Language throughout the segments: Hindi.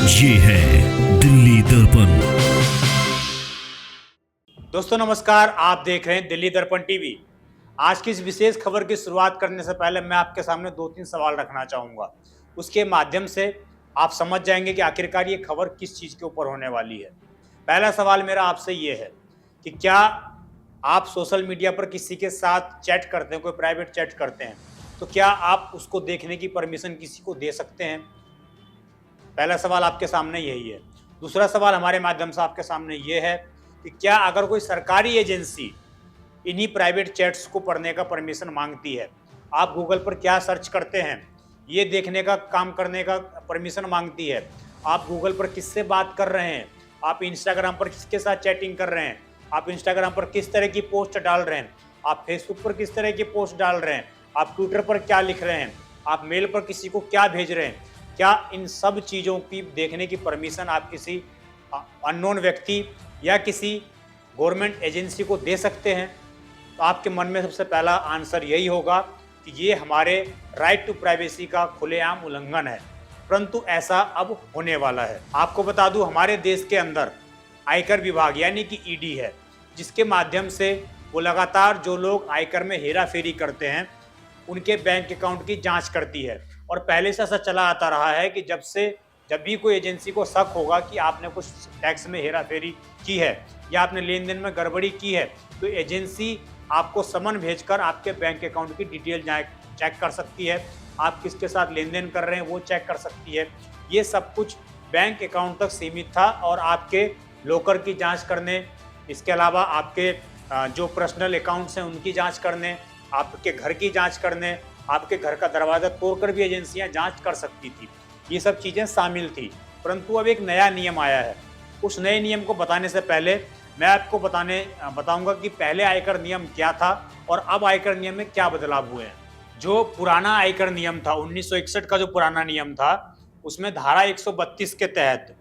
ये है दिल्ली दर्पण। दोस्तों नमस्कार, आप देख रहे हैं दिल्ली दर्पण टीवी। आज की इस विशेष खबर की शुरुआत करने से पहले मैं आपके सामने 2-3 सवाल रखना चाहूँगा। उसके माध्यम से आप समझ जाएंगे कि आखिरकार ये खबर किस चीज़ के ऊपर होने वाली है। पहला सवाल मेरा आपसे ये है कि क्या आप सोशल मीडिया पर किसी के साथ चैट करते हैं, कोई प्राइवेट चैट करते हैं, तो क्या आप उसको देखने की परमिशन किसी को दे सकते हैं? पहला सवाल आपके सामने यही है। दूसरा सवाल हमारे माध्यम से आपके सामने ये है कि क्या अगर कोई सरकारी एजेंसी इन्हीं प्राइवेट चैट्स को पढ़ने का परमिशन मांगती है, आप गूगल पर क्या सर्च करते हैं ये देखने का काम करने का परमिशन मांगती है, आप गूगल पर किससे बात कर रहे हैं, आप इंस्टाग्राम पर किसके साथ चैटिंग कर रहे हैं, आप इंस्टाग्राम पर किस तरह की पोस्ट डाल रहे हैं, आप फेसबुक पर किस तरह की पोस्ट डाल रहे हैं, आप ट्विटर पर क्या लिख रहे हैं, आप मेल पर किसी को क्या भेज रहे हैं, क्या इन सब चीज़ों की देखने की परमिशन आप किसी अननोन व्यक्ति या किसी गवर्नमेंट एजेंसी को दे सकते हैं? तो आपके मन में सबसे पहला आंसर यही होगा कि ये हमारे राइट टू प्राइवेसी का खुलेआम उल्लंघन है, परंतु ऐसा अब होने वाला है। आपको बता दूं, हमारे देश के अंदर आयकर विभाग यानी कि ईडी है, जिसके माध्यम से वो लगातार जो लोग आयकर में हेरा फेरी करते हैं उनके बैंक अकाउंट की जांच करती है। और पहले से ऐसा चला आता रहा है कि जब भी कोई एजेंसी को शक होगा कि आपने कुछ टैक्स में हेरा फेरी की है या आपने लेन देन में गड़बड़ी की है, तो एजेंसी आपको समन भेजकर आपके बैंक अकाउंट की डिटेल चेक कर सकती है, आप किसके साथ लेन देन कर रहे हैं वो चेक कर सकती है। ये सब कुछ बैंक अकाउंट तक सीमित था और आपके लॉकर की जाँच करने, इसके अलावा आपके जो पर्सनल अकाउंट्स हैं उनकी जाँच करने, आपके घर की जाँच करने, आपके घर का दरवाज़ा तोड़कर भी एजेंसियां जांच कर सकती थी। ये सब चीज़ें शामिल थी, परंतु अब एक नया नियम आया है। उस नए नियम को बताने से पहले मैं आपको बताऊंगा कि पहले आयकर नियम क्या था और अब आयकर नियम में क्या बदलाव हुए हैं। जो पुराना आयकर नियम था, 1961 का जो पुराना नियम था, उसमें धारा 132 के तहत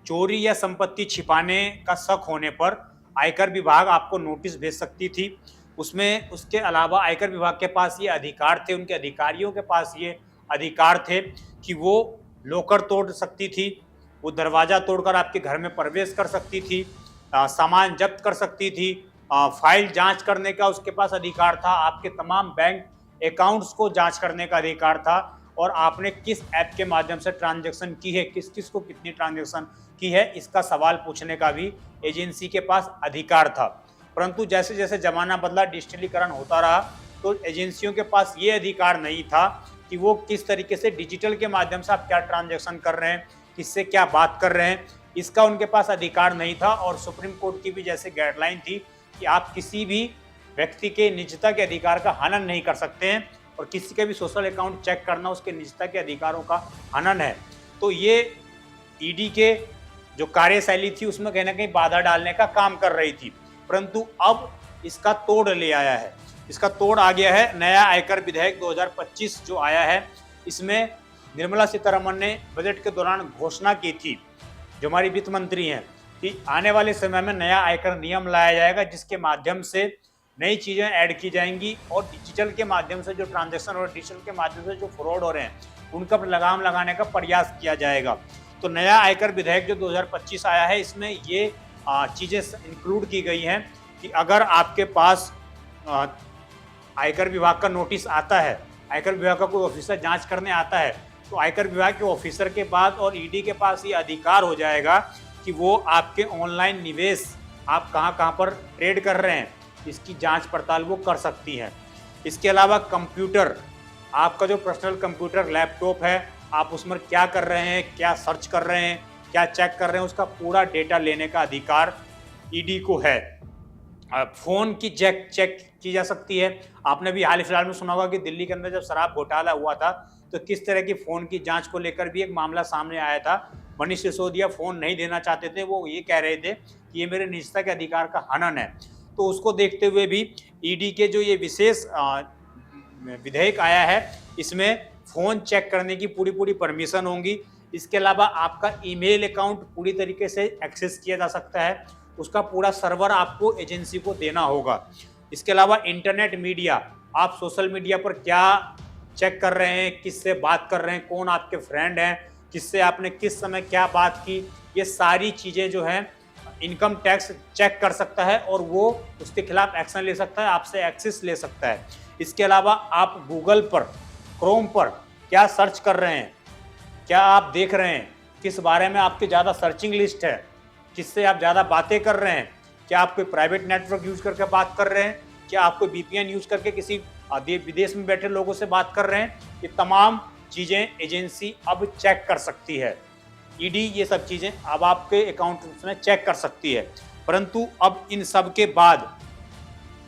चोरी या संपत्ति छिपाने का शक होने पर आयकर विभाग आपको नोटिस भेज सकती थी। उसमें उसके अलावा आयकर विभाग के पास ये अधिकार थे, उनके अधिकारियों के पास ये अधिकार थे कि वो लॉकर तोड़ सकती थी, वो दरवाज़ा तोड़कर आपके घर में प्रवेश कर सकती थी, सामान जब्त कर सकती थी, फाइल जांच करने का उसके पास अधिकार था, आपके तमाम बैंक अकाउंट्स को जांच करने का अधिकार था और आपने किस ऐप के माध्यम से ट्रांजैक्शन की है, किस किस को कितनी ट्रांजैक्शन की है, इसका सवाल पूछने का भी एजेंसी के पास अधिकार था। परंतु जैसे जैसे ज़माना बदला, डिजिटलीकरण होता रहा, तो एजेंसियों के पास ये अधिकार नहीं था कि वो किस तरीके से डिजिटल के माध्यम से आप क्या ट्रांजैक्शन कर रहे हैं, किससे क्या बात कर रहे हैं, इसका उनके पास अधिकार नहीं था। और सुप्रीम कोर्ट की भी जैसे गाइडलाइन थी कि आप किसी भी व्यक्ति के निजता के अधिकार का हनन नहीं कर सकते हैं और किसी के भी सोशल अकाउंट चेक करना उसके निजता के अधिकारों का हनन है। तो ये ईडी के जो कार्यशैली थी उसमें कहीं ना कहीं बाधा डालने का काम कर रही थी, परंतु अब इसका तोड़ ले आया है। इसका तोड़ आ गया है नया आयकर विधेयक 2025 जो आया है। इसमें निर्मला सीतारमण ने बजट के दौरान घोषणा की थी, जो हमारी वित्त मंत्री हैं, कि आने वाले समय में नया आयकर नियम लाया जाएगा जिसके माध्यम से नई चीज़ें ऐड की जाएंगी और डिजिटल के माध्यम से जो ट्रांजैक्शन और डिजिटल के माध्यम से जो फ्रॉड हो रहे हैं उनका लगाम लगाने का प्रयास किया जाएगा। तो नया आयकर विधेयक जो 2025 आया है, इसमें ये चीज़ें इंक्लूड की गई हैं कि अगर आपके पास आयकर विभाग का नोटिस आता है, आयकर विभाग का कोई ऑफिसर जांच करने आता है, तो आयकर विभाग के ऑफिसर के बाद और ईडी के पास ये अधिकार हो जाएगा कि वो आपके ऑनलाइन निवेश आप कहाँ कहाँ पर ट्रेड कर रहे हैं इसकी जांच पड़ताल वो कर सकती हैं। इसके अलावा कंप्यूटर, आपका जो पर्सनल कंप्यूटर लैपटॉप है, आप उसमें क्या कर रहे हैं, क्या सर्च कर रहे हैं, क्या चेक कर रहे हैं, उसका पूरा डेटा लेने का अधिकार ईडी को है। फ़ोन की चेक की जा सकती है। आपने भी हाल ही फिलहाल में सुना होगा कि दिल्ली के अंदर जब शराब घोटाला हुआ था तो किस तरह की फ़ोन की जांच को लेकर भी एक मामला सामने आया था। मनीष सिसोदिया फ़ोन नहीं देना चाहते थे, वो ये कह रहे थे कि ये मेरे निजता के अधिकार का हनन है। तो उसको देखते हुए भी ईडी के जो ये विशेष विधेयक आया है, इसमें फ़ोन चेक करने की पूरी परमिशन होंगी। इसके अलावा आपका ईमेल अकाउंट पूरी तरीके से एक्सेस किया जा सकता है, उसका पूरा सर्वर आपको एजेंसी को देना होगा। इसके अलावा इंटरनेट मीडिया, आप सोशल मीडिया पर क्या चेक कर रहे हैं, किससे बात कर रहे हैं, कौन आपके फ्रेंड हैं, किससे आपने किस समय क्या बात की, ये सारी चीज़ें जो हैं इनकम टैक्स चेक कर सकता है और वो उसके खिलाफ एक्शन ले सकता है, आपसे एक्सेस ले सकता है। इसके अलावा आप गूगल पर, क्रोम पर क्या सर्च कर रहे हैं, क्या आप देख रहे हैं, किस बारे में आपकी ज़्यादा सर्चिंग लिस्ट है, किससे आप ज़्यादा बातें कर रहे हैं, क्या आप कोई प्राइवेट नेटवर्क यूज़ करके बात कर रहे हैं, क्या आप कोई VPN यूज़ करके किसी विदेश में बैठे लोगों से बात कर रहे हैं, ये तमाम चीज़ें एजेंसी अब चेक कर सकती है। ईडी ये सब चीज़ें अब आपके अकाउंट में चेक कर सकती है। परंतु अब इन सब के बाद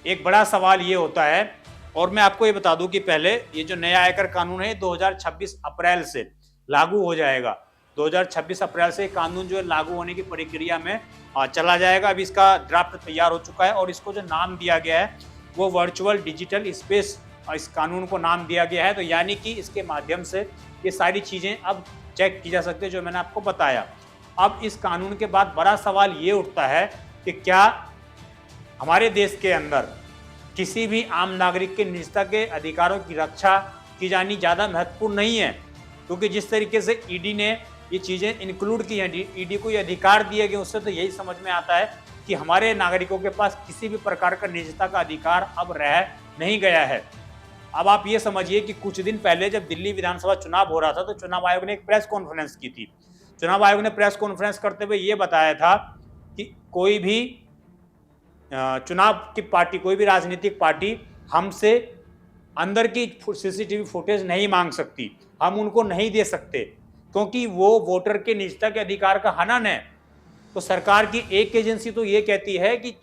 एक बड़ा सवाल ये होता है, और मैं आपको ये बता दूं कि पहले ये जो नया आयकर कानून है 2026 अप्रैल से लागू हो जाएगा। 2026 अप्रैल से कानून जो है लागू होने की प्रक्रिया में चला जाएगा। अभी इसका ड्राफ्ट तैयार हो चुका है और इसको जो नाम दिया गया है वो वर्चुअल डिजिटल स्पेस, इस कानून को नाम दिया गया है। तो यानी कि इसके माध्यम से ये सारी चीज़ें अब चेक की जा सकती है, जो मैंने आपको बताया। अब इस कानून के बाद बड़ा सवाल ये उठता है कि क्या हमारे देश के अंदर किसी भी आम नागरिक के निजता के अधिकारों की रक्षा की जानी ज़्यादा महत्वपूर्ण नहीं है, क्योंकि जिस तरीके से ईडी ने ये चीज़ें इंक्लूड की हैं, ईडी को ये अधिकार दिए गए, उससे तो यही समझ में आता है कि हमारे नागरिकों के पास किसी भी प्रकार का निजता का अधिकार अब रह नहीं गया है। अब आप ये समझिए कि कुछ दिन पहले जब दिल्ली विधानसभा चुनाव हो रहा था तो चुनाव आयोग ने एक प्रेस कॉन्फ्रेंस की थी। चुनाव आयोग ने प्रेस कॉन्फ्रेंस करते हुए ये बताया था कि कोई भी चुनाव की पार्टी, कोई भी राजनीतिक पार्टी हमसे अंदर की CCTV फुटेज नहीं मांग सकती, हम उनको नहीं दे सकते, क्योंकि वो वोटर के निजता के अधिकार का हनन है। तो सरकार की एक एजेंसी तो ये कहती है कि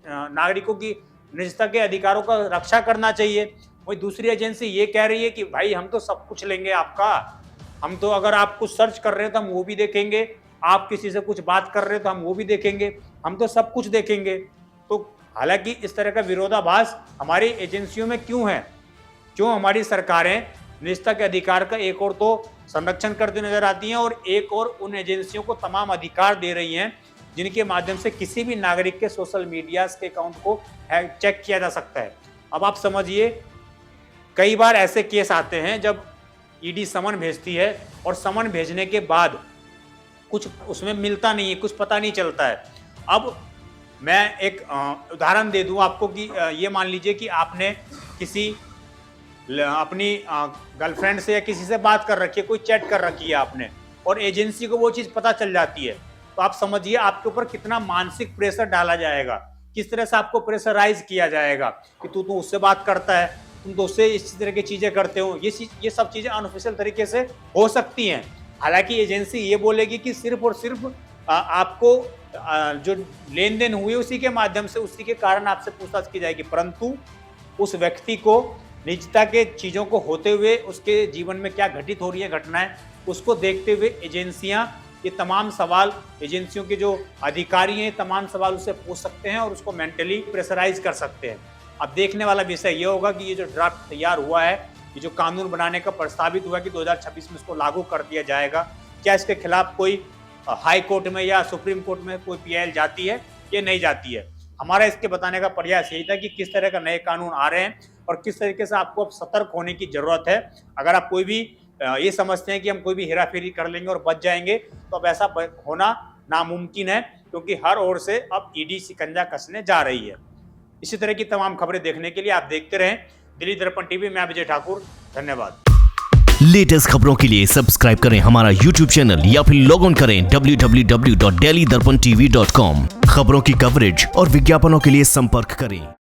नागरिकों की निजता के अधिकारों का रक्षा करना चाहिए, वही दूसरी एजेंसी ये कह रही है कि भाई हम तो सब कुछ लेंगे आपका, हम तो अगर आप कुछ सर्च कर रहे हैं तो हम वो भी देखेंगे, आप किसी से कुछ बात कर रहे हैं तो हम वो भी देखेंगे, हम तो सब कुछ देखेंगे। तो हालांकि इस तरह का विरोधाभास हमारी एजेंसियों में क्यों है, क्यों हमारी सरकारें निजता के अधिकार का एक और तो संरक्षण करती नजर आती हैं और एक और उन एजेंसियों को तमाम अधिकार दे रही हैं जिनके माध्यम से किसी भी नागरिक के सोशल मीडिया के अकाउंट को चेक किया जा सकता है। अब आप समझिए, कई बार ऐसे केस आते हैं जब ईडी समन भेजती है और समन भेजने के बाद कुछ उसमें मिलता नहीं है, कुछ पता नहीं चलता है। अब मैं एक उदाहरण दे दूं आपको कि ये मान लीजिए कि आपने किसी अपनी गर्लफ्रेंड से या किसी से बात कर रखी है, कोई चैट कर रखी है आपने, और एजेंसी को वो चीज़ पता चल जाती है, तो आप समझिए आपके ऊपर कितना मानसिक प्रेशर डाला जाएगा, किस तरह से आपको प्रेशराइज किया जाएगा कि तू तो उससे बात करता है, तुम तो उससे इस तरह की चीज़ें करते हो। ये सब चीज़ें अनऑफिशियल तरीके से हो सकती हैं। हालांकि एजेंसी ये बोलेगी कि सिर्फ और सिर्फ आपको जो लेन देन हुए उसी के माध्यम से, उसी के कारण आपसे पूछताछ की जाएगी, परंतु उस व्यक्ति को निजता के चीज़ों को होते हुए उसके जीवन में क्या घटित हो रही है घटनाएं, उसको देखते हुए एजेंसियां ये तमाम सवाल, एजेंसियों के जो अधिकारी हैं तमाम सवाल उससे पूछ सकते हैं और उसको मेंटली प्रेशराइज कर सकते हैं। अब देखने वाला विषय ये होगा कि ये जो ड्राफ्ट तैयार हुआ है, ये जो कानून बनाने का प्रस्तावित हुआ कि 2026 में इसको लागू कर दिया जाएगा, क्या इसके खिलाफ कोई हाई कोर्ट में या सुप्रीम कोर्ट में कोई PIL जाती है या नहीं जाती है। हमारा इसके बताने का प्रयास यही था कि किस तरह का नए कानून आ रहे हैं और किस तरीके से आपको अब सतर्क होने की जरूरत है। अगर आप कोई भी ये समझते हैं कि हम कोई भी हेराफेरी कर लेंगे और बच जाएंगे, तो अब ऐसा होना नामुमकिन है, क्योंकि हर ओर से अब ईडी शिकंजा कसने जा रही है। इसी तरह की तमाम खबरें देखने के लिए आप देखते रहें दिल्ली दर्पण टीवी। मैं विजय ठाकुर, धन्यवाद। लेटेस्ट खबरों के लिए सब्सक्राइब करें हमारा YouTube चैनल या फिर लॉग ऑन करें www.delhidarpantv.com। खबरों की कवरेज और विज्ञापनों के लिए संपर्क करें।